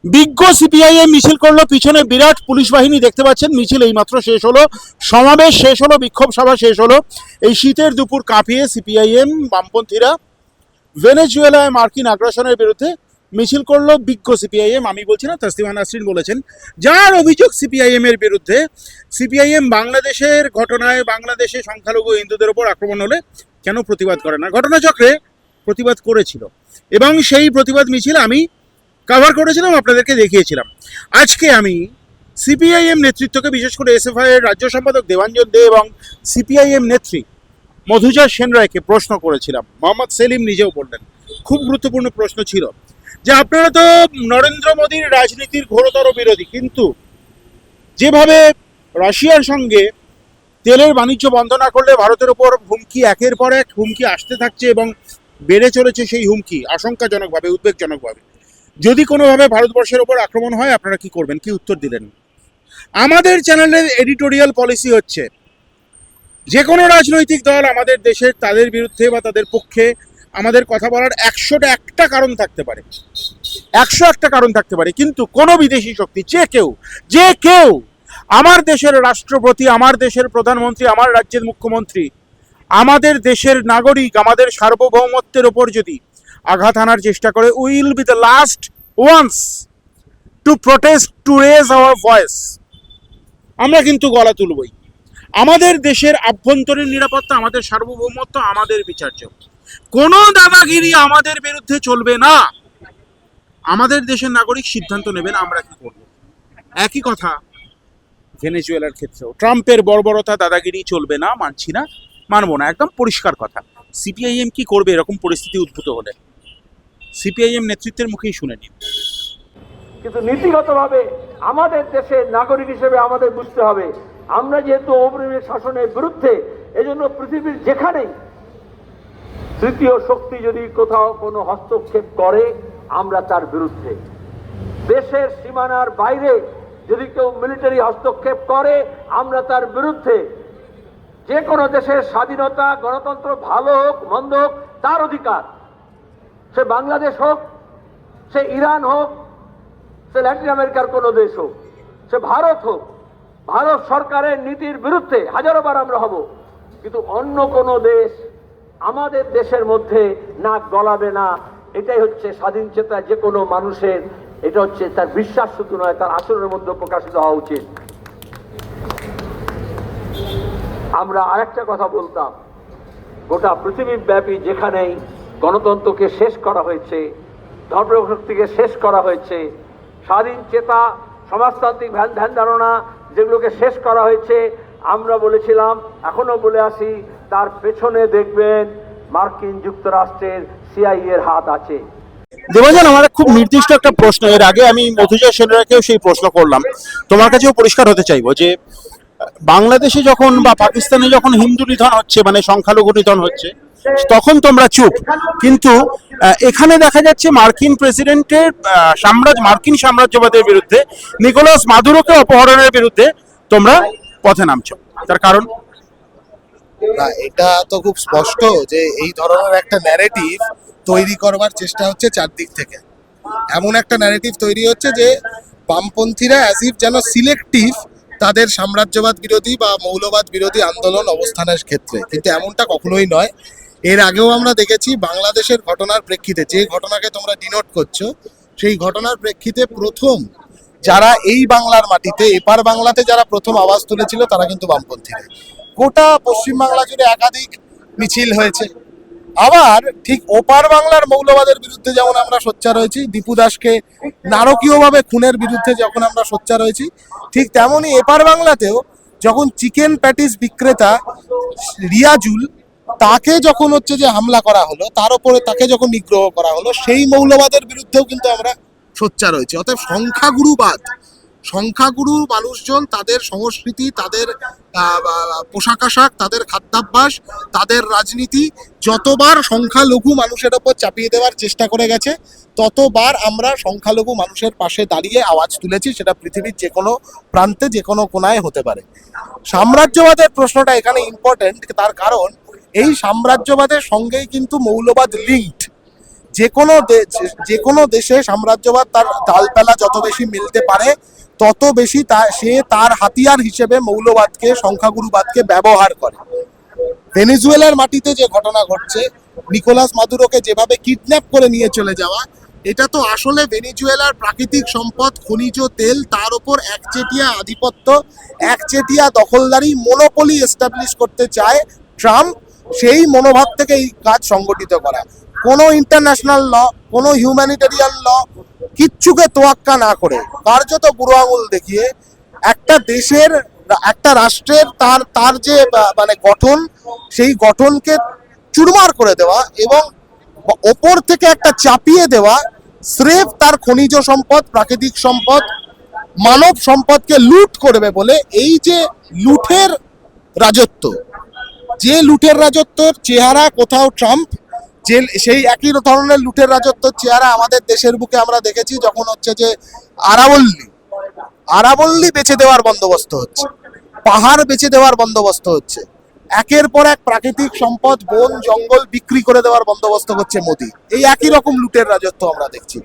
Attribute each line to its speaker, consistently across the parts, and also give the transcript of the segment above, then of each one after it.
Speaker 1: বিজ্ঞ সিপিআইএম মিছিল করলো, পিছনে বিরাট পুলিশ বাহিনী দেখতে পাচ্ছেন। মিছিল এইমাত্র শেষ হলো, সমাবেশ শেষ হলো, বিক্ষোভ সভা শেষ হলো। এই শীতের দুপুর কাঁপিয়ে সিপিআইএম বামপন্থীরা ভেনেজুয়েলায় মার্কিন আগ্রাসনের বিরুদ্ধে মিছিল করলো। বিজ্ঞ সিপিআইএম, আমি বলছি না, তাসলিমা নাসরিন বলেছেন, যার অভিযোগ সিপিআইএম এর বিরুদ্ধে, সিপিআইএম বাংলাদেশের ঘটনায় বাংলাদেশে সংখ্যালঘু হিন্দুদের ওপর আক্রমণ হলে কেন প্রতিবাদ করে না। ঘটনাচক্রে প্রতিবাদ করেছিল এবং সেই প্রতিবাদ মিছিল আমি কভার করেছিলাম, আপনাদেরকে দেখিয়েছিলাম। আজকে আমি সিপিআইএম নেতৃত্বকে, বিশেষ করে এসএফআই এর রাজ্য সম্পাদক দেবাঞ্জন দে এবং সিপিআইএম নেত্রী মধুজা সেন রায়কে প্রশ্ন করেছিলাম। মোহাম্মদ সেলিম নিজেও বললেন, খুব গুরুত্বপূর্ণ প্রশ্ন ছিল যে আপনারা তো নরেন্দ্র মোদীর রাজনীতির ঘোরতর বিরোধী, কিন্তু যেভাবে রাশিয়ার সঙ্গে তেলের বাণিজ্য বন্ধ না করলে ভারতের ওপর হুমকি একের পর এক হুমকি আসতে থাকছে এবং বেড়ে চলেছে সেই হুমকি আশঙ্কাজনকভাবে, উদ্বেগজনকভাবে, যদি কোনোভাবে ভারতবর্ষের ওপর আক্রমণ হয় আপনারা কি করবেন, কি উত্তর দিলেন? আমাদের চ্যানেলের এডিটোরিয়াল পলিসি হচ্ছে, যে কোনো রাজনৈতিক দল আমাদের দেশের তাদের বিরুদ্ধে বা তাদের পক্ষে আমাদের কথা বলার 101টা কারণ থাকতে পারে, 101টা কারণ থাকতে পারে, কিন্তু কোনো বিদেশি শক্তি যে কেউ আমার দেশের রাষ্ট্রপতি, আমার দেশের প্রধানমন্ত্রী, আমার রাজ্যের মুখ্যমন্ত্রী, আমাদের দেশের নাগরিক, আমাদের সার্বভৌমত্বের ওপর যদি আঘাত আনার চেষ্টা করে, will be the last ones to protest, to raise our voice. আমরা কিন্তু গলা তুলবই। আমাদের দেশের আভ্যন্তরীণ নিরাপত্তা, আমাদের সার্বভৌমত্ব আমাদের বিচার্য। কোনো দাদাগিরি আমাদের বিরুদ্ধে চলবে না। আমাদের দেশের নাগরিক সিদ্ধান্ত নেবেন আমরা কি করব। একই কথা ভেনেজুয়েলার ক্ষেত্রেও, ট্রাম্পের বর্বরতা, দাদাগিরি চলবে না, মানছি না, মানবো না, একদম পরিষ্কার কথা। সিপিআইএম কি করবে এরকম পরিস্থিতি উদ্ভূত হলে? সিপিআইএম নেতৃত্বের মুখেই শুনে নিন।
Speaker 2: কিন্তু নীতিগতভাবে আমাদের দেশের নাগরিক হিসেবে আমাদের বুঝতে হবে, আমরা যেহেতু অপরিমেয় শাসনের বিরুদ্ধে, এজন্য পৃথিবীর যেখানেই তৃতীয় শক্তি যদি কোথাও কোনো হস্তক্ষেপ করে আমরা তার বিরুদ্ধে। দেশের সীমানার বাইরে যদি কেউ মিলিটারি হস্তক্ষেপ করে আমরা তার বিরুদ্ধে। যে কোনো দেশের স্বাধীনতা, গণতন্ত্র ভালো হোক মন্দ হোক তার অধিকার, সে বাংলাদেশ হোক, সে ইরান হোক, সে ল্যাটিন আমেরিকার কোনো দেশ হোক, সে ভারত হোক, ভারত সরকারের নীতির বিরুদ্ধে হাজারো বার আমরা হব, কিন্তু অন্য কোনো দেশ আমাদের দেশের মধ্যে নাক গলাবে না। এটাই হচ্ছে স্বাধীন চেতা যে কোনো মানুষের, এটা হচ্ছে তার বিশ্বাস শুধু নয়, তার আচরণের মধ্যে প্রকাশিত হওয়া উচিত। আমরা আরেকটা কথা বলতাম, গোটা পৃথিবীব্যাপী যেখানেই গণতন্ত্রকে শেষ করা হয়েছে, ধর্মশক্তিকে শেষ করা হয়েছে, স্বাধীন চেতা, সমাজতান্ত্রিক ধ্যান ধারণা যেগুলোকে শেষ করা হয়েছে, আমরা বলেছিলাম, এখনো বলে আসি, তার পেছনে দেখবেন মার্কিন যুক্তরাষ্ট্রের সিআইএ এর হাত আছে।
Speaker 1: দেবাঞ্জন, আমার খুব নির্দিষ্ট একটা প্রশ্ন, এর আগে আমি মধুজা সেনরাকেও সেই প্রশ্ন করলাম, তোমার কাছেও পরিষ্কার হতে চাইবো যে বাংলাদেশে যখন বা পাকিস্তানে যখন হিন্দু নিধন হচ্ছে, মানে সংখ্যালঘু নিধন হচ্ছে, তখন তোমরা চুপ, কিন্তু এখানে দেখা যাচ্ছে মার্কিন প্রেসিডেন্টের মার্কিন সাম্রাজ্যবাদের বিরুদ্ধে, নিকোলাস মাদুরোকে অপহরণের বিরুদ্ধে তোমরা পথে নামছো, তার কারণ?
Speaker 3: না, এটা তো খুব স্পষ্ট যে এই ধরনের একটা ন্যারেটিভ তৈরি করবার চেষ্টা হচ্ছে চারদিক থেকে। এমন একটা ন্যারেটিভ তৈরি হচ্ছে যে বামপন্থীরা অ্যাজ ইফ যেন সিলেক্টিভ তাদের সাম্রাজ্যবাদ বিরোধী বা মৌলবাদ বিরোধী আন্দোলন অবস্থানের ক্ষেত্রে, কিন্তু এমনটা কখনোই নয়। এর আগেও আমরা দেখেছি বাংলাদেশের ঘটনার প্রেক্ষিতে, যে ঘটনাকে তোমরা ডিনোট করছো, সেই ঘটনার প্রেক্ষিতে প্রথম যারা এই বাংলার মাটিতে, এপার বাংলাতে যারা প্রথম আওয়াজ তুলেছিল তারা কিন্তু বামপন্থীরা। গোটা পশ্চিমবাংলা জুড়ে একাধিক মিছিল হয়েছে। আবার ঠিক ওপার বাংলার মৌলবাদের বিরুদ্ধে যেমন আমরা সোচ্চার হয়েছি, দীপু দাসকে নারকীয়ভাবে খুনের বিরুদ্ধে যখন আমরা সোচ্চার হয়েছি, ঠিক তেমনই এপার বাংলাতেও যখন চিকেন প্যাটিস বিক্রেতা রিয়াজুল, তাকে যখন হচ্ছে যে হামলা করা হলো, তার উপরে তাকে যখন নিগ্রহ করা হলো, সেই মৌলবাদের বিরুদ্ধেও কিন্তু আমরা সোচ্চার হয়েছি। অর্থাৎ সংখ্যাগুরু মানুষজন, তাদের সংস্কৃতি, তাদের পোশাক আশাক, তাদের খাদ্যাভ্যাস, তাদের রাজনীতি যতবার সংখ্যালঘু মানুষের ওপর চাপিয়ে দেওয়ার চেষ্টা করে গেছে, ততবার আমরা সংখ্যালঘু মানুষের পাশে দাঁড়িয়ে আওয়াজ তুলেছি, সেটা পৃথিবীর যে কোনো প্রান্তে, যে কোনো কোনায় হতে পারে। সাম্রাজ্যবাদের প্রশ্নটা এখানে ইম্পর্টেন্ট, তার কারণ এই সাম্রাজ্যবাদের সঙ্গেই কিন্তু মৌলবাদ লিঙ্কড। যে কোনো দেশে সাম্রাজ্যবাদ তার ডালপালা যত বেশি মিলতে পারে তত বেশি সে তার হাতিয়ার হিসেবে মৌলবাদকে, সংখ্যাগুরুবাদকে ব্যবহার করে। ভেনেজুয়েলার মাটিতে যে ঘটনা ঘটছে, নিকোলাস মাদুরোকে যেভাবে কিডন্যাপ করে নিয়ে চলে যাওয়া, এটা তো আসলে ভেনেজুয়েলার প্রাকৃতিক সম্পদ, খনিজ তেল, তার উপর একচেটিয়া আধিপত্য, একচেটিয়া দখলদারি, মনোপলি এস্টাবলিশ করতে চায় ট্রাম্প। সেই মনোভাব থেকে এই কাজ সংগঠিত করা। কোনো ইন্টারন্যাশনাল ল, কোনো হিউম্যানিটেরিয়ান ল কিচ্ছুকে তোয়াক্কা না করে, কার্যত বুড়ো আঙুল দেখিয়ে একটা দেশের, একটা রাষ্ট্রের তার যে মানে গঠন, সেই গঠনকে চুরমার করে দেওয়া এবং ওপর থেকে একটা চাপিয়ে দেওয়া, স্রেফ তার খনিজ সম্পদ, প্রাকৃতিক সম্পদ, মানব সম্পদকে লুট করবে বলে এই যে লুটের রাজত্ব, যে লুটের রাজত্বের চেহারা কোথাও ট্রাম্প, যে সেই একই ধরনের লুটের রাজত্বের চেহারা আমাদের দেশের বুকে আমরা দেখেছি যখন হচ্ছে যে আরাবল্লী বেচে দেওয়ার বন্দোবস্ত হচ্ছে, পাহাড় বেচে দেওয়ার বন্দোবস্ত হচ্ছে, একের পর এক প্রাকৃতিক সম্পদ, বন জঙ্গল বিক্রি করে দেওয়ার বন্দোবস্ত করছে মোদি। এই একই রকম লুটের রাজত্ব আমরা দেখছি।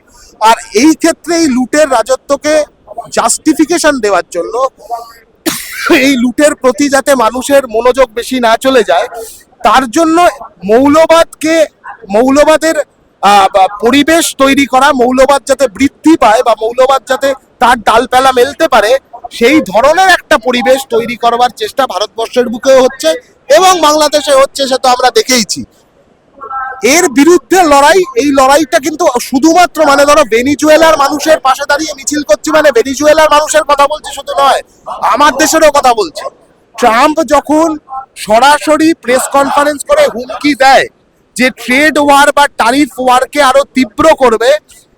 Speaker 3: আর এই ক্ষেত্রে এই লুটের রাজত্বকে জাস্টিফিকেশন দেওয়ার জন্য, এই লুটের প্রতি যাতে মানুষের মনোযোগ বেশি না চলে যায়, তার জন্য মৌলবাদের পরিবেশ তৈরি করা, মৌলবাদ যাতে বৃদ্ধি পায় বা মৌলবাদ যাতে তার ডালপালা মেলতে পারে, সেই ধরনের একটা পরিবেশ তৈরি করবার চেষ্টা ভারতবর্ষের বুকেও হচ্ছে এবং বাংলাদেশে হচ্ছে, সে তো আমরা দেখেইছি। এর বিরুদ্ধে লড়াই, এই লড়াইটা কিন্তু শুধুমাত্র মানে ধরো ভেনিজুয়েলার মানুষের পাশে দাঁড়িয়ে মিছিল করছি মানে ভেনিজুয়েলার মানুষের কথা বলছি শুধু নয়, আমার দেশেরও কথা বলছি। ট্রাম্প যখন সরাসরি প্রেস কনফারেন্স করে হুমকি দেয় যে ট্রেড ওয়ার বা ট্যারিফ ওয়ারকে আরো তীব্র করবে,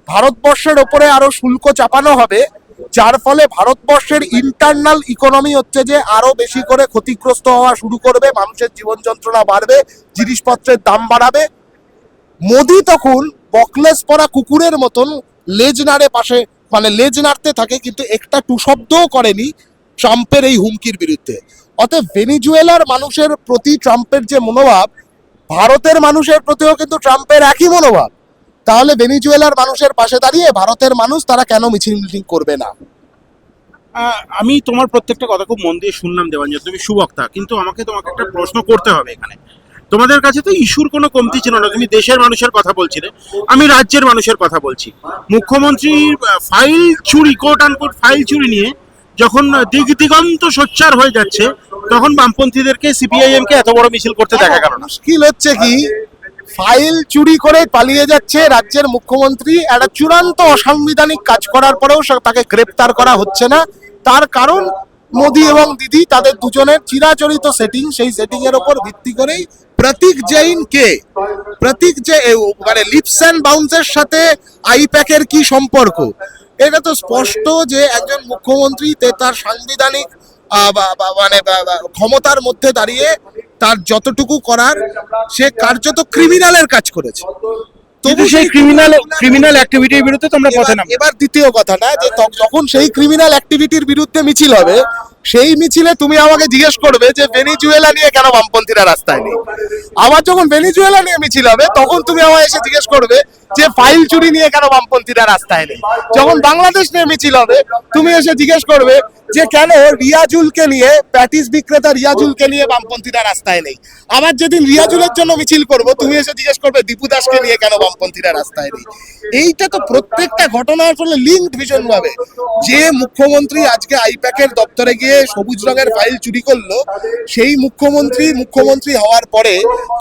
Speaker 3: ভারতবর্ষের ওপরে আরো শুল্ক চাপানো হবে, যার ফলে ভারতবর্ষের ইন্টারনাল ইকোনমি হচ্ছে যে আরো বেশি করে ক্ষতিগ্রস্ত হওয়া শুরু করবে, মানুষের জীবন যন্ত্রণা বাড়বে, জিনিসপত্রের দাম বাড়াবে, মোদি তখন বকলেস পরা কুকুরের মতন লেজ নাড়ে পাশে, মানে লেজ নাড়তে থাকে, কিন্তু একটা টু শব্দও করেনি ট্রাম্পের এই হুমকির বিরুদ্ধে। অতএব ভেনিজুয়েলার মানুষের প্রতি ট্রাম্পের যে মনোভাব, ভারতের মানুষের প্রতিও কিন্তু ট্রাম্পের একই মনোভাব। তাহলে ভেনিজুয়েলার মানুষের পাশে দাঁড়িয়ে ভারতের মানুষ তারা কেন মিছিল মিটিং করবে না?
Speaker 1: আমি তোমার প্রত্যেকটা কথা খুব মন দিয়ে শুনলাম দেবাঞ্জন, তুমি সুবক্তা, কিন্তু তোমাকে একটা প্রশ্ন করতে হবে এখানে। তোমাদের কাছে তো ইস্যুর কোনো কমতি ছিল না, তুমি দেশের মানুষের কথা বলছিলে, আমি রাজ্যের মানুষের কথা বলছি। মুখ্যমন্ত্রীর ফাইল চুরি, কোর্ট আনকোর্ট ফাইল চুরি নিয়ে যখন দিগন্ত সোচ্চার হয়ে যাচ্ছে, তখন বামপন্থীদেরকে, সিপিআইএম কে এত বড় মিছিল করতে দেখা গেল না।
Speaker 3: মুশকিল হচ্ছে কি, ফাইল চুরি করে পালিয়ে যাচ্ছে রাজ্যের মুখ্যমন্ত্রী, একটা চূড়ান্ত অসাংবিধানিক কাজ করার পরেও তাকে গ্রেপ্তার করা হচ্ছে না। তার কারণ মোদি এবং দিদি, তাদের দুজনের চিরাচরিত সেটিং, সেই সেটিং এর উপর ভিত্তি করেই প্রতীক জৈন কে, প্রতীক যে মানে লিপস অ্যান্ড বাউন্সের সাথে আইপ্যাকের কি সম্পর্ক, এটা তো স্পষ্ট যে একজন মুখ্যমন্ত্রী তার সাংবিধানিক মানে ক্ষমতার মধ্যে দাঁড়িয়ে তার যতটুকু করার, সে কার্যত ক্রিমিনালের কাজ করেছে।
Speaker 1: তবু সেই ক্রিমিনাল অ্যাক্টিভিটির বিরুদ্ধে তোমরা পথে নামবে।
Speaker 3: এবার দ্বিতীয় কথাটা, যে যখন সেই ক্রিমিনাল অ্যাক্টিভিটির বিরুদ্ধে মিছিল হবে, সেই মিছিলে তুমি আমাকে জিজ্ঞেস করবে যে ভেনিজুয়েলা নিয়ে কেন বামপন্থীরা রাস্তায় নেই। আবার যখন ভেনিজুয়েলা নিয়ে মিছিল হবে, তখন তুমি আমায় এসে জিজ্ঞেস করবে যে ফাইল চুরি নিয়ে কেন বামপন্থীরা রাস্তায় নেই। যখন বাংলাদেশ নিয়ে মিছিল হবে, তুমি এসে জিজ্ঞেস করবে যে কেন রিয়াজুলকে নিয়ে, প্যাটিস বিক্রেতা রিয়াজুলকে নিয়ে বামপন্থীরা রাস্তায় নেই। আবার যেদিন রিয়াজুলের জন্য মিছিল করব, তুমি এসে জিজ্ঞেস করবে দীপু দাসকে নিয়ে কেন বামপন্থীরা রাস্তায় নেই। এইটা তো প্রত্যেকটা ঘটনার ফলে লিঙ্কড ভীষণভাবে। যে মুখ্যমন্ত্রী আজকে আইপ্যাকের দপ্তরে গিয়ে সবুজ রঙের ফাইল চুরি করলো, সেই মুখ্যমন্ত্রী হওয়ার পরে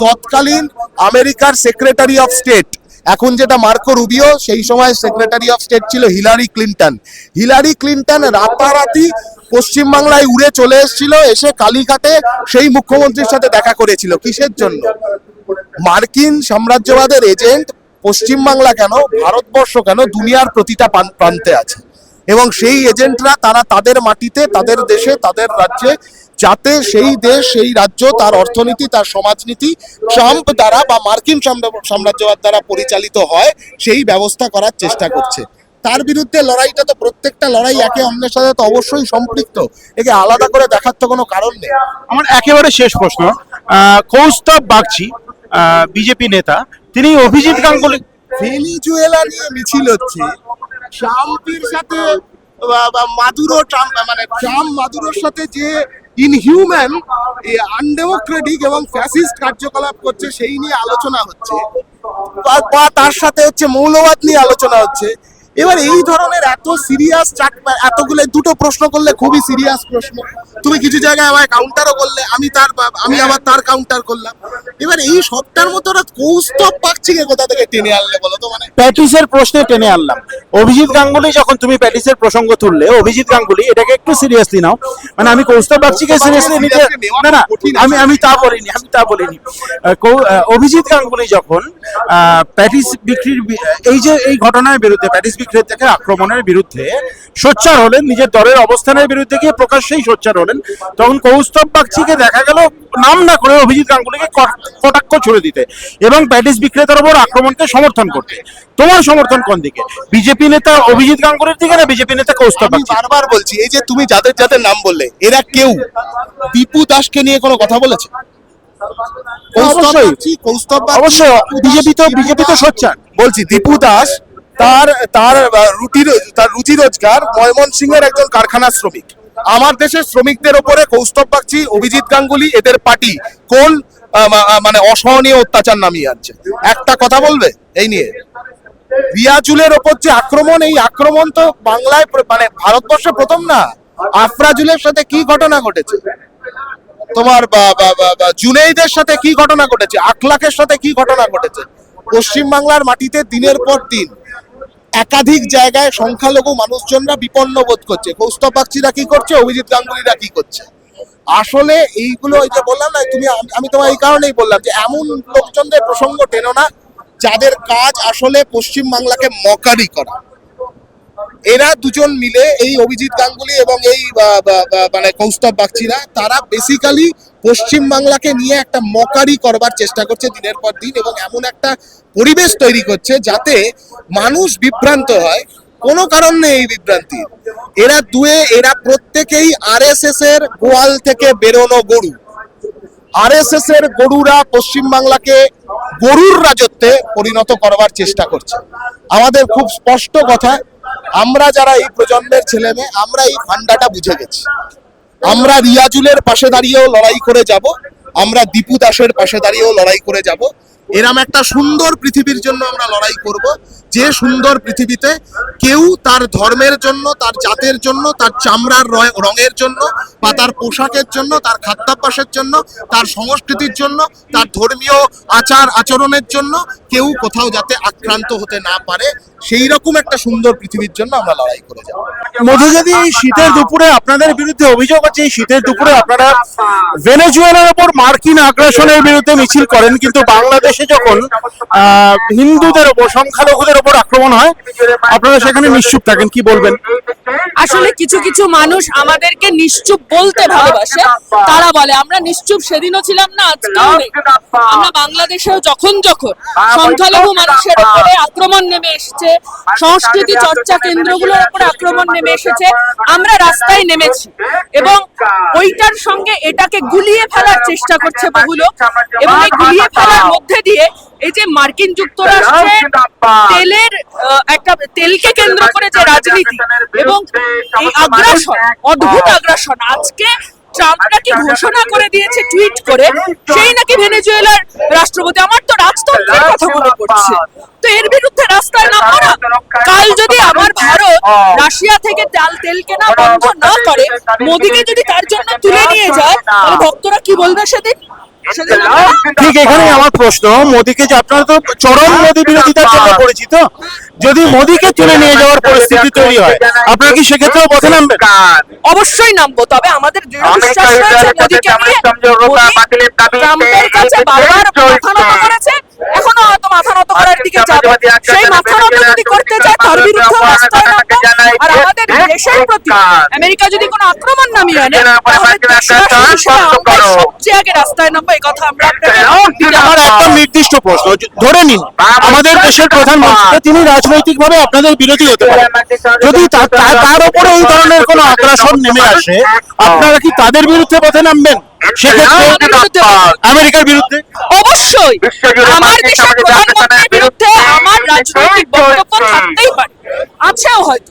Speaker 3: তৎকালীন আমেরিকার সেক্রেটারি অফ স্টেট, এখন যেটা মার্কো রুবিও, সেই সময় সেক্রেটারি অফ স্টেট ছিল হিলারি ক্লিন্টন রাতারাতি পশ্চিমবাংলায় উড়ে চলে এসেছিল, এসে কালীঘাটে সেই মুখ্যমন্ত্রীর সাথে দেখা করেছিল। কিসের জন্য? মার্কিন সাম্রাজ্যবাদের এজেন্ট পশ্চিমবাংলা কেন, ভারতবর্ষ কেন, দুনিয়ার প্রতিটা প্রান্তে আছে, এবং সেই এজেন্টরা তারা তাদের মাটিতে, তাদের দেশে, তাদের রাজ্যে, যাতে সেই দেশ, সেই রাজ্য, তার অর্থনীতি, তার সমাজনীতি ট্রাম্প দ্বারা বা মার্কিন সাম্রাজ্যবাদ দ্বারা পরিচালিত হয়, সেই ব্যবস্থা করার চেষ্টা করছে। তার বিরুদ্ধে লড়াইটা তো, প্রত্যেকটা লড়াই একে অন্যের সাথে তো অবশ্যই সম্পৃক্ত, একে আলাদা করে দেখার তো কোনো কারণ নেই।
Speaker 1: আমার একেবারে শেষ প্রশ্ন, কৌস্তব বাগচি, বিজেপি নেতা, তিনি অভিজিৎ গাঙ্গুলি,
Speaker 3: ভেনিজুয়েলা নিয়ে মিছিল হচ্ছে, ট্রাম্পের সাথে মাদুরো ট্রাম্প মানে ট্রাম্প মাদুরোর সাথে যে ইনহিউম্যান আনডেমোক্রেটিক এবং ফ্যাসিস্ট কার্যকলাপ করছে সেই নিয়ে আলোচনা হচ্ছে, বা তার সাথে হচ্ছে মৌলবাদ নিয়ে আলোচনা হচ্ছে। এবার এই ধরনের এত সিরিয়াস এতগুলো দুটো প্রশ্ন করলে খুবই সিরিয়াস প্রশ্ন, তুমি কিছু জায়গায় আমায় কাউন্টারও করলে, আমি আবার তার কাউন্টার করলাম। এবার এই সবটার মতো ওরা কৌস্তব পাচ্ছিকে কোথা থেকে টেনে আনলে বলো তো? মানে
Speaker 1: প্যাটিসের প্রশ্নে টেনে আনলাম অভিজিৎ গাঙ্গুলি, যখন তুমি প্যাটিসের প্রসঙ্গ তুললে, অভিজিৎ গাঙ্গুলি এটাকে একটু সিরিয়াসলি নাও, মানে আমি কৌস্তব বাগচিকে সিরিয়াসলি নিতে না না, আমি তা বলিনি, অভিজিৎ গাঙ্গুলি যখন প্যাটিস বিক্রির এই ঘটনার বিরুদ্ধে, প্যাটিস বিক্রির থেকে আক্রমণের বিরুদ্ধে সোচ্চার হলেন, নিজের দলের অবস্থানের বিরুদ্ধে গিয়ে প্রকাশ্যেই সোচ্চার হলেন, তখন কৌস্তব বাগচিকে দেখা গেল নাম না করে অভিজিৎ গাঙ্গুলিকে কটাক্ষ ছুড়ে দিতে এবং প্যাটিস বিক্রেতার উপর আক্রমণকে সমর্থন করতে। তোমার সমর্থন কোন দিকে? বিজেপি নেতা অভিজিৎ গাঙ্গুলির দিকে না বিজেপি নেতা কৌস্তব
Speaker 3: আমি
Speaker 1: বাগচি?
Speaker 3: বারবার বলছি, এই যে তুমি যাদের যাদের নাম বললে, এরা কেউ দীপু দাসকে নিয়ে কোনো কথা বলেছে?
Speaker 1: অবশ্যই,
Speaker 3: কৌস্তব
Speaker 1: অবশ্যই বিজেপি তো সোচ্চার।
Speaker 3: বলছি, দীপু দাস তার রুটি রোজগার ময়মনসিংহের একজন কারখানা শ্রমিক। আমার দেশের শ্রমিকদের ওপরে কৌস্তব বাগচি, অভিজিৎ গাঙ্গুলি, এদের পার্টি কোন মানে অসহনীয় অত্যাচার নামিয়ে আনছে? একটা কথা বলবে এই নিয়ে? রিয়াজুলের ওপর যে আক্রমণ, এই আক্রমণ তো বাংলায় মানে ভারতবর্ষে প্রথম না। আফরাজুলের সাথে কি ঘটনা ঘটেছে, তোমার জুনেইদের সাথে কি ঘটনা ঘটেছে, আখলাকের সাথে কি ঘটনা ঘটেছে? পশ্চিম বাংলার মাটিতে দিনের পর দিন একাধিক জায়গায় সংখ্যালঘু মানুষজনরা বিপন্ন বোধ করছে। কৌস্তব বাগচিরা কি করছে, অভিজিৎ গাঙ্গুলিরা কি করছে? আসলে এইগুলো, ওই যে বললাম না, আমি তোমার এই কারণেই বললাম যে এমন লোকজনদের প্রসঙ্গ টেনো না যাদের কাজ আসলে পশ্চিম বাংলাকে মকারি করা। এরা দুজন মিলে, এই অভিজিৎ গাঙ্গুলি এবং এই মানে কৌস্তব বাগচিরা, তারা বেসিক্যালি পশ্চিম বাংলাকে নিয়ে একটা মকারি করবার চেষ্টা করছে দিনের পর দিন, এবং এমন একটা পরিবেশ তৈরি করছে যাতে মানুষ বিভ্রান্ত হয়। কোনো কারণ নেই এই বিভ্রান্তি। এরা প্রত্যেকেই আরএসএস এর গোয়াল থেকে বেরোনো গরু। আরএসএস এর গরুরা পশ্চিম বাংলাকে গরুর রাজত্বে পরিণত করবার চেষ্টা করছে। আমাদের খুব স্পষ্ট কথা, আমরা যারা এই প্রজন্মের ছেলে মেয়ে, আমরা এই ফান্ডাটা বুঝে গেছি। আমরা রিয়াজুলের পাশে দাঁড়িয়েও লড়াই করে যাব, আমরা দীপু দাসের পাশে দাঁড়িয়েও লড়াই করে যাব। এরম একটা সুন্দর পৃথিবীর জন্য আমরা লড়াই করব, যে সুন্দর পৃথিবীতে কেউ তার ধর্মের জন্য, তার জাতের জন্য, তার চামড়ার রঙের জন্য, বা তার পোশাকের জন্য, তার খাদ্যাভ্যাসের জন্য, তার সংস্কৃতির জন্য, তার ধর্মীয় আচার আচরণের জন্য কেউ কোথাও যাতে আক্রান্ত হতে না পারে, সেই রকম একটা সুন্দর পৃথিবীর জন্য আমরা লড়াই করে যাব।
Speaker 1: মধুজাদি, এই শীতের দুপুরে আপনাদের বিরুদ্ধে অভিযোগ আছে, এই শীতের দুপুরে আপনারা ভেনেজুয়েলার উপর মার্কিন আগ্রাসনের বিরুদ্ধে মিছিল করেন, কিন্তু বাংলাদেশে যখন হিন্দুদের উপর, সংখ্যালঘুদের উপর আক্রমণ হয়, আপনারা সেখানে নিশ্চুপ থাকেন, কি বলবেন?
Speaker 4: আসলে কিছু কিছু মানুষ আমাদেরকে নিশ্চুপ বলতে ভালোবাসে, তারা বলে আমরা নিশ্চুপ সেদিনও ছিলাম না, আজকেও নেই। আমরা বাংলাদেশেও যখন সংখ্যালঘু মানুষের উপরে আক্রমণ নেমে এসেছে, সংস্কৃতি চর্চা কেন্দ্রগুলোর উপরে আক্রমণ নেমে এসেছে, আমরা রাস্তায় নেমেছি এবং ওইটার সঙ্গে এটাকে গুলিয়ে ফেলার চেষ্টা করছে বহু লোক। এবং এই গুলিয়ে ফেলার মধ্যে দিয়ে এই যে মার্কিন যুক্তরাষ্ট্রে তেলকে কেন্দ্র করে যে রাজনীতি এবং এই আগ্রাসন, অদ্ভুত আগ্রাসন, আজকে ট্রাম্প নাকি ঘোষণা করে দিয়েছে টুইট করে, সেই নাকি ভেনেজুয়েলার রাষ্ট্রপতি। আমার তো রাজতন্ত্রের কথা মনে পড়ছে। তো এর বিরুদ্ধে রাস্তায় নামবো না? কাল যদি আমার ভারত রাশিয়া থেকে তেল কেনা বন্ধ না করে, মোদিকে যদি তার জন্য তুলে নিয়ে যায়, তাহলে ভক্তরা কি বলবে সেদিন?
Speaker 1: ঠিক এখানেই আমার প্রশ্ন, মোদিকে যে আপনারা তো চরম মোদি বিরোধিতার জন্য পরিচিত, যদি মোদিকে তুলে নিয়ে যাওয়ার পরিস্থিতি তৈরি হয়, আপনারা কি সেক্ষেত্রেও পথে নামবেন?
Speaker 4: অবশ্যই নামবো, তবে আমাদের দৃঢ় বিশ্বাস রয়েছে মোদিকে নিয়ে। মোদি ট্রাম্পের কাছে বারবার মাথা নত করেছে, এখনো হয়তো মাথা নত করার দিকে যাবে। সেই মাথা নত যদি করতে যায়, তার বিরুদ্ধে রাস্তায় নামবো। আর আমাদের দেশের প্রতি আমেরিকা যদি কোনো আক্রমণ নামিয়ে আনে, তাহলে দেশবাসী হিসেবে আমরা সবচেয়ে আগে রাস্তায় নামবো। এই কথা আমরা
Speaker 1: আমার একটা নির্দিষ্ট প্রশ্ন, ধরে নিন আমাদের দেশের প্রধানমন্ত্রী, তিনি রাজনৈতিকভাবে আপনাদের বিরোধী হতে পারেন, যদি তার উপরে এই ধরনের কোনো আগ্রাসন নেমে আসে, আপনারা কি তাদের বিরুদ্ধে পথে নামবেন? সেক্ষেত্রে আমেরিকার বিরুদ্ধে
Speaker 4: অবশ্যই আমার দেশের প্রধানমন্ত্রীর বিরুদ্ধে আমার রাজনৈতিক বক্তব্য থাকতেই পারে, আছেও হয়তো,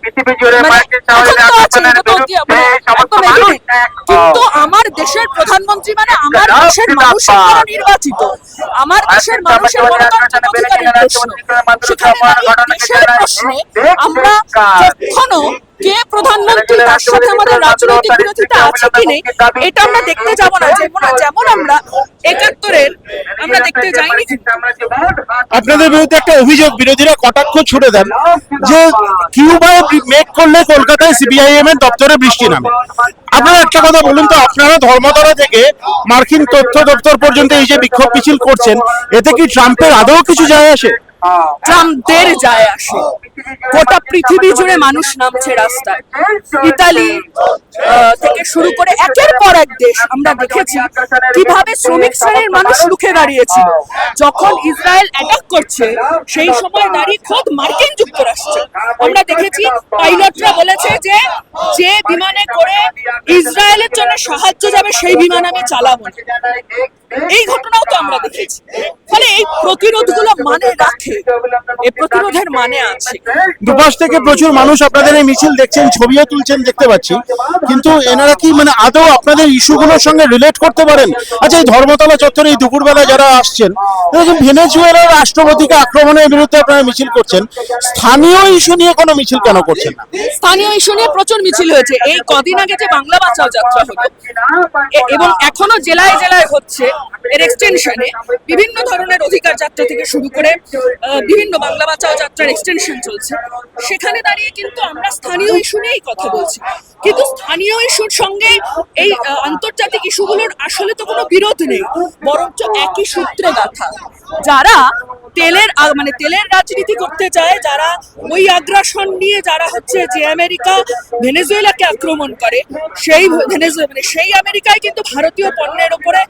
Speaker 4: মানে এখন তো আছে, এটা তো মানে একদম evident। কিন্তু আমার দেশের প্রধানমন্ত্রী মানে আমার দেশের মানুষের দ্বারা নির্বাচিত, আমার দেশের মানুষের গণতান্ত্রিক অধিকারের প্রশ্ন, সেখানে দাঁড়িয়ে দেশের প্রশ্নে আমরা কখনো কে প্রধানমন্ত্রী তার সাথে আমাদের রাজনৈতিক বিরোধিতা আছে কি নেই এটা আমরা দেখতে যাব না, যেমন আমরা ৭১-এর আমরা দেখতে যাইনি।
Speaker 1: আপনাদের বিরুদ্ধে একটা অভিযোগ বিরোধীরা কটাক্ষ ছুড়ে দেন যে কিউবায় মেক করলে কলকাতায় সিপিআইএম এর দপ্তরে বৃষ্টি নামে। আপনারা একটা কথা বলুন তো, আপনারা ধর্মতলা থেকে মার্কিন তথ্য দপ্তর পর্যন্ত এই যে বিক্ষোভ মিছিল করছেন, এতে কি ট্রাম্পের আদৌ কিছু যায় আসে?
Speaker 4: ট্রাম্পদের যায় আসে, গোটা পৃথিবী জুড়ে মানুষ নামছে রাস্তায়। ইতালি থেকে শুরু করে একের পর এক দেশ আমরা দেখেছি কিভাবে শ্রমিক শ্রেণীর মানুষ রুখে দাঁড়িয়েছিল। যখন ইসরায়েল অ্যাটাক করছে সেই সময় দাঁড়িয়ে খোদ মার্কিন যুক্তরাষ্ট্র আমরা দেখেছি পাইলটরা বলেছে যে যে বিমানে করে ইসরায়েলের জন্য সাহায্য যাবে সেই বিমান আমি চালাবো না। এই ঘটনাও তো আমরা দেখেছি। ফলে এই প্রতিরোধগুলো মানে রাখে, এই প্রতিরোধের মানে আছে।
Speaker 1: দুপাশ থেকে প্রচুর মানুষ আপনাদের এই মিছিল দেখছেন, ছবিও তুলছেন দেখতে পাচ্ছি, কিন্তু এনারা কি মানে আদৌ আপনাদের ইস্যুগুলোর সঙ্গে রিলেট করতে পারেন? আচ্ছা, এই ধর্মতলা চত্বরে এই দুপুরবেলা যারা আসছেন, দেখুন ভেনেজুয়েলার রাষ্ট্রপতিকে আক্রমণের বিরুদ্ধে আপনারা মিছিল করছেন, স্থানীয় ইস্যু নিয়ে কোনো মিছিল কেন করছেন না?
Speaker 4: স্থানীয় ইস্যু নিয়ে প্রচুর মিছিল হয়েছে। এই কদিন আগে যে বাংলা বাঁচাও যাত্রা হলো এবং এখনো জেলায় জেলায় হচ্ছে, এর এক্সটেনশনে বিভিন্ন ধরনের অধিকার যাত্রা থেকে শুরু করে বিভিন্ন বাংলা বাঁচাও যাত্রার এক্সটেনশন চলছে। সেখানে দাঁড়িয়ে কিন্তু আমরা স্থানীয় ইস্যু নিয়েই কথা বলছি, কিন্তু স্থানীয় ইস্যুর সঙ্গে এই আন্তর্জাতিক ইস্যুগুলোর আসলে তো কোনো বিরোধ নেই, বরঞ্চ একই সূত্রে গাঁথা। যারা তেলের রাজনীতি করতে চায়, যারা ওই আগ্রাসন নিয়ে যারা হচ্ছে যে আমেরিকা ভেনেজুয়েলাকে আক্রমণ করে, সেই আমেরিকায় কিন্তু ভারতীয় পণ্যের উপরে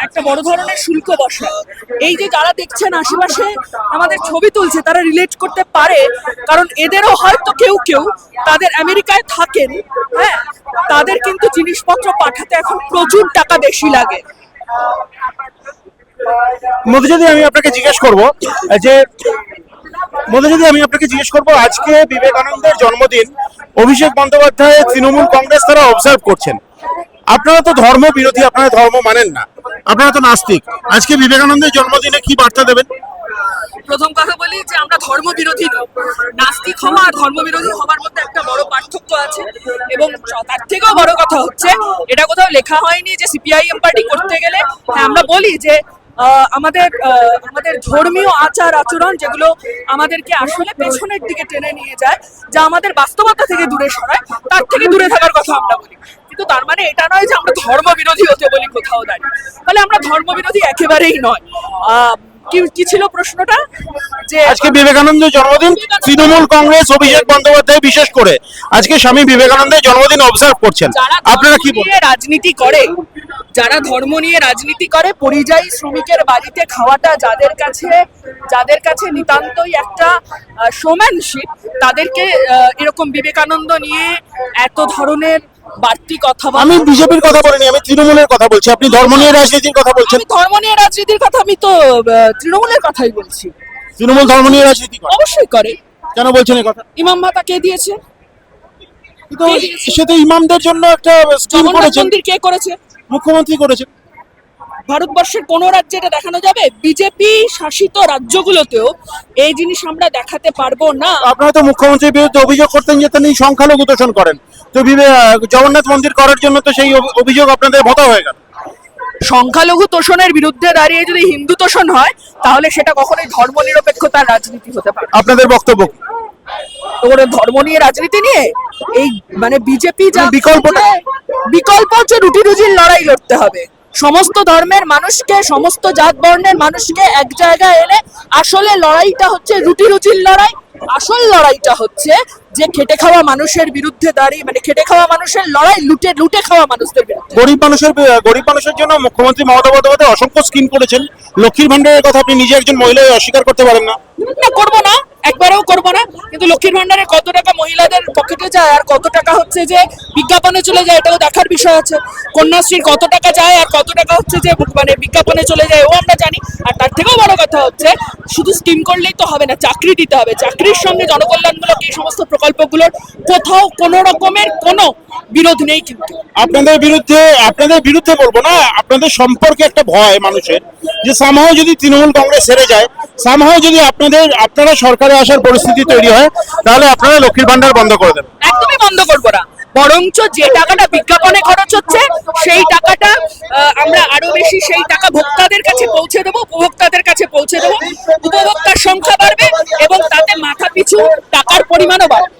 Speaker 4: একটা বড় ধরনের শুল্ক বসায়। এই যে যারা দেখছেন আশেপাশে আমাদের ছবি তুলছে, তারা রিলেট করতে পারে, কারণ এদেরও হয়তো কেউ কেউ তাদের আমেরিকায় থাকেন, হ্যাঁ, তাদের কিন্তু জিনিসপত্র পাঠাতে এখন প্রচুর টাকা বেশি লাগে।
Speaker 1: যদি আমি আপনাকে জিজ্ঞেস করব আজকে বিবেকানন্দের জন্মদিন, অভিষেক বন্দ্যোপাধ্যায় তৃণমূল কংগ্রেস তারা অবজার্ভ করছেন, আপনারা তো ধর্ম বিরোধী, আপনারা ধর্ম মানেন না, আপনারা তো নাস্তিক, আজকে বিবেকানন্দের জন্মদিনে কি বার্তা দেবেন?
Speaker 4: প্রথম কথা বলি যে আমরা ধর্ম বিরোধী নই। নাস্তিক হওয়া আর ধর্ম বিরোধী হওয়ার মধ্যে একটা বড় পার্থক্য আছে, এবং তার থেকেও বড় কথা হচ্ছে এটা কোথাও লেখা হয়নি যে সিপিআইএম পার্টি করতে গেলে, হ্যাঁ আমরা বলি যে আমাদের ধর্মীয় আচার আচরণ যেগুলো আমাদেরকে আসলে পেছনের দিকে টেনে নিয়ে যায়, যা আমাদের বাস্তবতা থেকে দূরে সরায়, তার থেকে দূরে থাকার কথা আমরা বলি। কিন্তু তার মানে এটা নয় যে আমরা ধর্ম বিরোধী হতে বলি কোথাও দাঁড়িয়ে, তাহলে আমরা ধর্ম বিরোধী একেবারেই নয়। কি ছিল প্রশ্নটা? যে
Speaker 1: আজকে বিবেকানন্দের জন্মদিন, তৃণমূল কংগ্রেস অভিষেক বন্দ্যোপাধ্যায় বিশেষ করে আজকে স্বামী বিবেকানন্দের জন্মদিন অবজার্ভ করছেন, আপনারা কি বলেন?
Speaker 4: রাজনীতি করে, যারা ধর্ম নিয়ে রাজনীতি করে, পরিযায়ী শ্রমিকের বাড়িতে খাওয়াটা যাদের কাছে নিতান্তই একটা শোম্যানশিপ, তাদেরকে এরকম বিবেকানন্দ নিয়ে এত ধরনের বাড়তি কথা বলা।
Speaker 1: আমি বিজেপির কথা বলিনি, আমি তৃণমূলের কথা বলছি, আপনি ধর্ম নিয়ে রাজনীতির কথা বলছেন।
Speaker 4: ধর্ম নিয়ে রাজনীতির কথা আমি তো তৃণমূলের কথাই বলছি।
Speaker 1: তৃণমূল ধর্ম নিয়ে রাজনীতি করে?
Speaker 4: অবশ্যই করে।
Speaker 1: কেন বলছেন এই কথা?
Speaker 4: ইমাম ভাতা কে দিয়েছে?
Speaker 1: সে তো ইমামদের জন্য একটা স্কিম করেছেন।
Speaker 4: মন্দির কে করেছে?
Speaker 1: মুখ্যমন্ত্রী করেছেন।
Speaker 4: ভারতবর্ষের কোন রাজ্যে এটা দেখানো যাবে? বিজেপি শাসিত রাজ্যগুলোতেও এই জিনিস আমরা দেখাতে পারবো না।
Speaker 1: আপনারা তো মুখ্যমন্ত্রীর বিরুদ্ধে অভিযোগ করতেন যে তিনি সংখ্যালঘু তোষণ করেন, তো জগন্নাথ মন্দির করার জন্য তো সেই অভিযোগ আপনাদের ভোতা হয়ে গেল।
Speaker 4: সংখ্যালঘু তোষণের বিরুদ্ধে দাঁড়িয়ে যদি হিন্দু তোষণ হয়, তাহলে সেটা কখনোই ধর্ম নিরপেক্ষতার রাজনীতি হতে পারে।
Speaker 1: আপনাদের বক্তব্য কি?
Speaker 4: ধর্ম নিয়ে রাজনীতি নিয়ে এই মানে বিজেপি যা বিকল্প হচ্ছে রুটি রুজির লড়াই লড়তে হবে। সমস্ত ধর্মের মানুষকে, সমস্ত জাত বর্ণের মানুষকে এক জায়গায় এনে আসলে লড়াইটা হচ্ছে রুটি রুজির লড়াই। আসল লড়াইটা হচ্ছে যে খেটে খাওয়া মানুষের বিরুদ্ধে দাঁড়িয়ে, মানে খেটে খাওয়া মানুষের লড়াই, লুটে খাওয়া মানুষদের বিরুদ্ধে।
Speaker 1: গরিব মানুষের জন্য মুখ্যমন্ত্রী মমতা বন্দ্যোপাধ্যায় অসংখ্য স্কিম করেছেন। লক্ষ্মীর ভান্ডারের কথা আপনি নিজে একজন মহিলা অস্বীকার করতে পারেন না?
Speaker 4: করবো না, একবারেও করবো না, কিন্তু লক্ষ্মীর ভান্ডারে কত টাকা মহিলাদের পকেটে যায় আর কত টাকা হচ্ছে যে বিজ্ঞাপনে চলে যায় এটাও দেখার বিষয় আছে। কন্যাশ্রীর কত টাকা যায় আর কত টাকা হচ্ছে যে মানে বিজ্ঞাপনে চলে যায় ও আমরা জানি। আর তার থেকেও বড় কথা হচ্ছে শুধু স্কিম করলেই তো হবে না, চাকরি দিতে হবে। চাকরির সঙ্গে জনকল্যাণমূলক এই সমস্ত প্রকল্পগুলোর কোথাও কোনো রকমের কোনো বিরোধ নেই। কিন্তু
Speaker 1: আপনাদের বিরুদ্ধে বলবো না, আপনাদের সম্পর্কে একটা ভয় মানুষের যে সামহাও যদি তৃণমূল কংগ্রেস হেরে যায়, সামহাও যদি আপনারা সরকারে আসার পরিস্থিতি তৈরি হয়, তাহলে আপনারা লক্ষ্মীর ভান্ডার বন্ধ করে দেবেন।
Speaker 4: একদমই বন্ধ করবো না, বরঞ্চ যে টাকাটা বিজ্ঞাপনে খরচ হচ্ছে সেই টাকাটা আমরা আরো বেশি সেই টাকা ভোক্তাদের কাছে পৌঁছে দেবো, উপভোক্তাদের কাছে পৌঁছে দেবো। উপভোক্তার সংখ্যা বাড়বে এবং তাতে মাথা পিছু টাকার পরিমাণও বাড়বে।